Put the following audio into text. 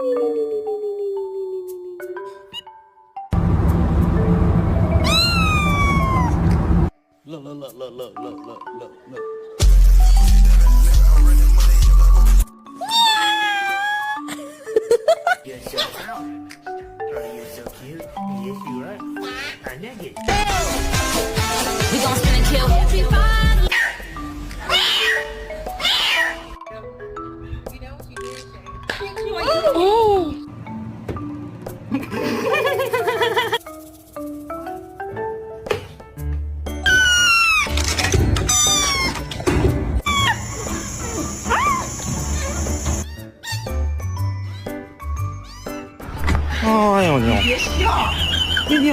Look. You're so proud. Oh, you're so cute. Yes, you are. A nugget. We gon' spin and kill everybody. You know what you did, Shay?哎呦，你别笑，你。